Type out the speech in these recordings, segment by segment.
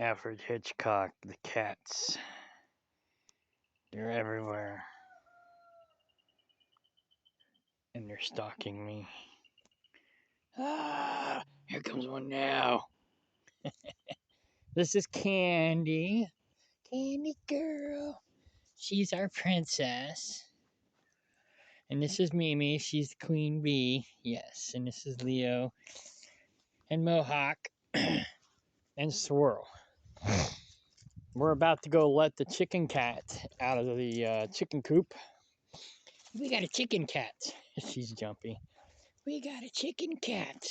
Alfred Hitchcock, the cats. They're everywhere. And they're stalking me. Ah, here comes one now. This is Candy. Candy girl. She's our princess. And this is Mimi. She's the queen bee. Yes. And this is Leo. And Mohawk. And Swirl. We're about to go let the chicken cat out of the chicken coop. We got a chicken cat. She's jumpy. We got a chicken cat.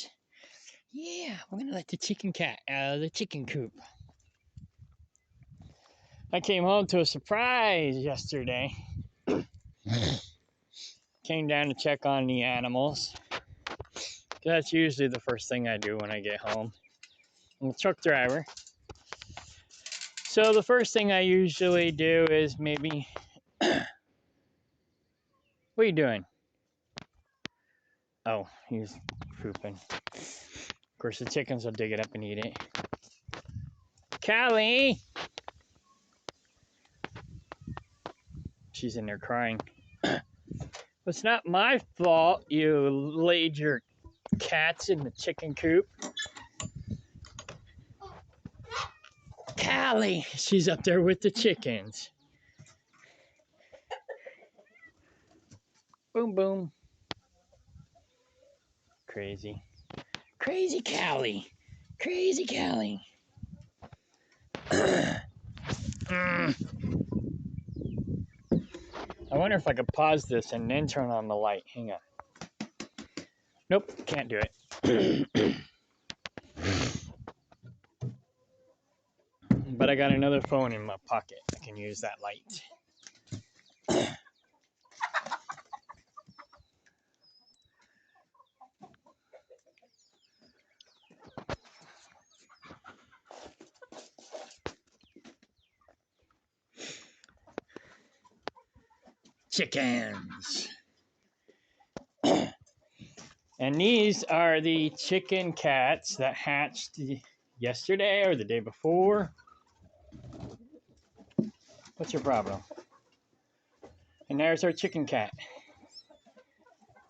Yeah, we're gonna let the chicken cat out of the chicken coop. I came home to a surprise yesterday. Came down to check on the animals. That's usually the first thing I do when I get home. I'm a truck driver. So the first thing I usually do is maybe... What are you doing? Oh, he's pooping. Of course, the chickens will dig it up and eat it. Callie! She's in there crying. It's not my fault you laid your cats in the chicken coop. Callie! She's up there with the chickens. Boom, boom. Crazy. Crazy Callie. Crazy Callie. I wonder if I could pause this and then turn on the light. Hang on. Nope, can't do it. But I got another phone in my pocket. I can use that light. Chickens. And these are the chicken cats that hatched yesterday or the day before. What's your problem? And there's our chicken cat.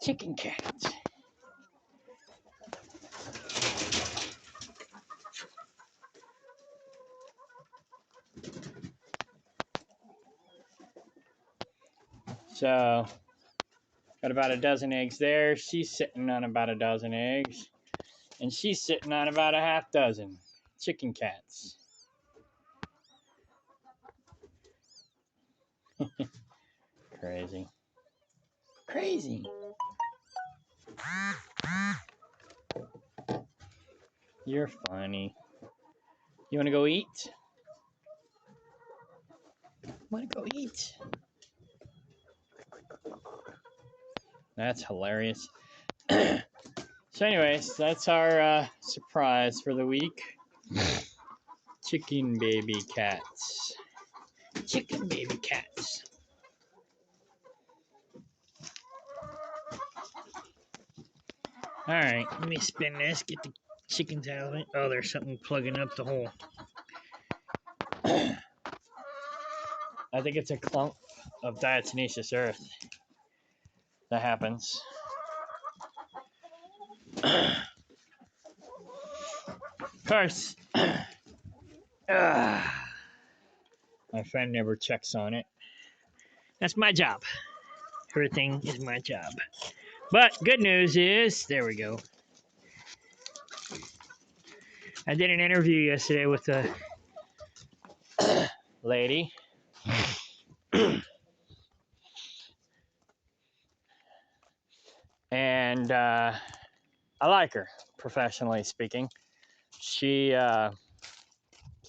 Chicken cat. So, got about a dozen eggs there. She's sitting on about a dozen eggs. And she's sitting on about a half dozen chicken cats. Crazy. Crazy. You're funny. You want to go eat? Want to go eat? That's hilarious. So anyways, that's our surprise for the week. Chicken baby cats. Chicken baby cats. Alright, let me spin this, get the chickens out of it. Oh, there's something plugging up the hole. I think it's a clump of diatomaceous earth that happens. Of course, my friend never checks on it. That's my job. Everything is my job. But good news is, there we go. I did an interview yesterday with a lady. And I like her, professionally speaking. She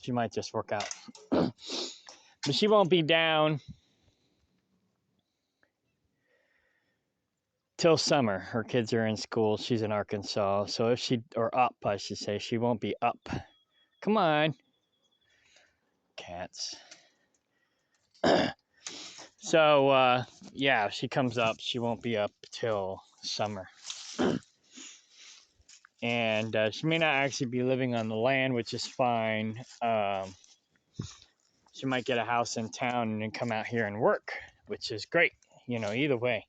might just work out. But she won't be down till summer. Her kids are in school. She's in Arkansas. So if she, or up, I should say, she won't be up. Come on. Cats. So, yeah, if she comes up, she won't be up till summer. And she may not actually be living on the land, which is fine. She might get a house in town and then come out here and work, which is great. Either way,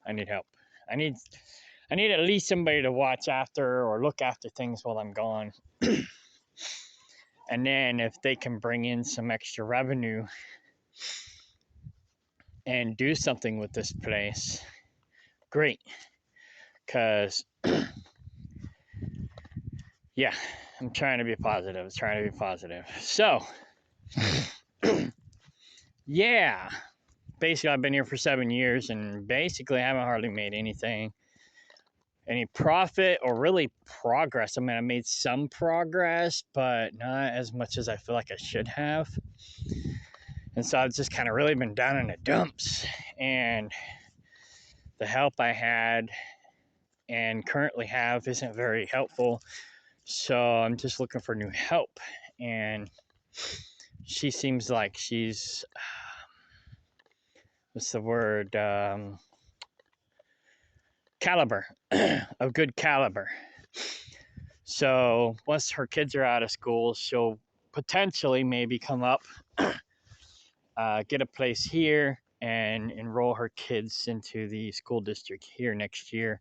I need help. I need at least somebody to watch after or look after things while I'm gone. And then if they can bring in some extra revenue and do something with this place, great. Because, yeah, I'm trying to be positive. So, yeah, basically I've been here for 7 years and basically I haven't hardly made any profit or really progress. I mean, I made some progress, but not as much as I feel like I should have. And so I've just kind of really been down in the dumps. And the help I had and currently have isn't very helpful. So I'm just looking for new help. And she seems like she's, what's the word? Caliber, of good caliber. So once her kids are out of school, she'll potentially maybe come up, get a place here, and enroll her kids into the school district here next year.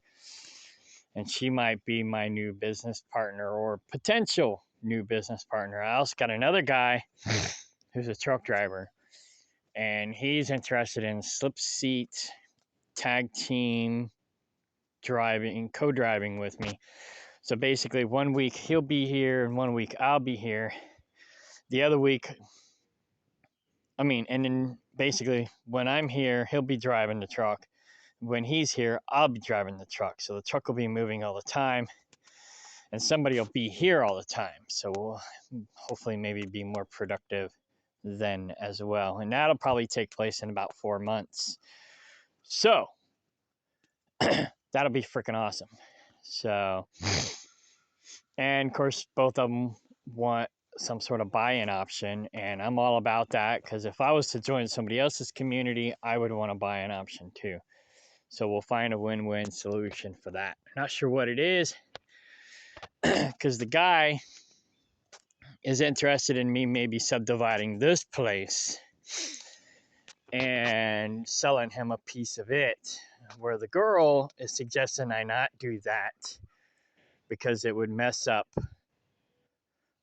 And she might be my new business partner or potential new business partner. I also got another guy who's a truck driver, and he's interested in slip seat, tag team driving, co-driving with me. So basically 1 week he'll be here and 1 week I'll be here. The other week, and then basically when I'm here, he'll be driving the truck. When he's here, I'll be driving the truck. So the truck will be moving all the time and somebody will be here all the time. So we'll hopefully maybe be more productive then as well. And that'll probably take place in about 4 months. So that'll be freaking awesome. So, and of course, both of them want some sort of buy-in option, and I'm all about that because if I was to join somebody else's community, I would want a buy-in option too. So we'll find a win-win solution for that. Not sure what it is because the guy is interested in me maybe subdividing this place and selling him a piece of it, where the girl is suggesting I not do that because it would mess up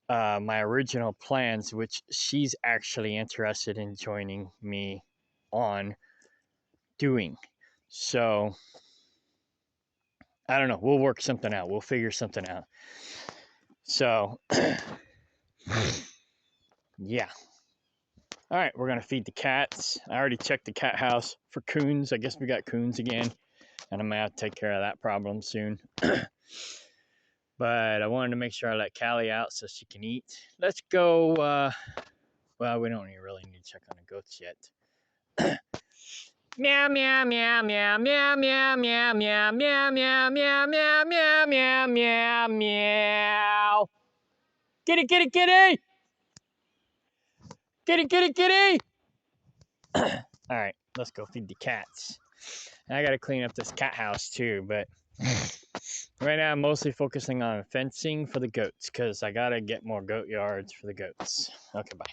my original plans, which she's actually interested in joining me on doing. So I don't know. We'll work something out. We'll figure something out. So yeah. All right, we're gonna feed the cats. I already checked the cat house for coons. I guess we got coons again, and I'm gonna have to take care of that problem soon. But I wanted to make sure I let Callie out so she can eat. Let's go. Well, we don't really need to check on the goats yet. Meow meow meow meow meow meow meow meow meow meow meow meow meow meow meow meow. Kitty kitty kitty. Kitty kitty kitty. All right, let's go feed the cats. I gotta clean up this cat house too, but right now I'm mostly focusing on fencing for the goats because I gotta get more goat yards for the goats. Okay, bye.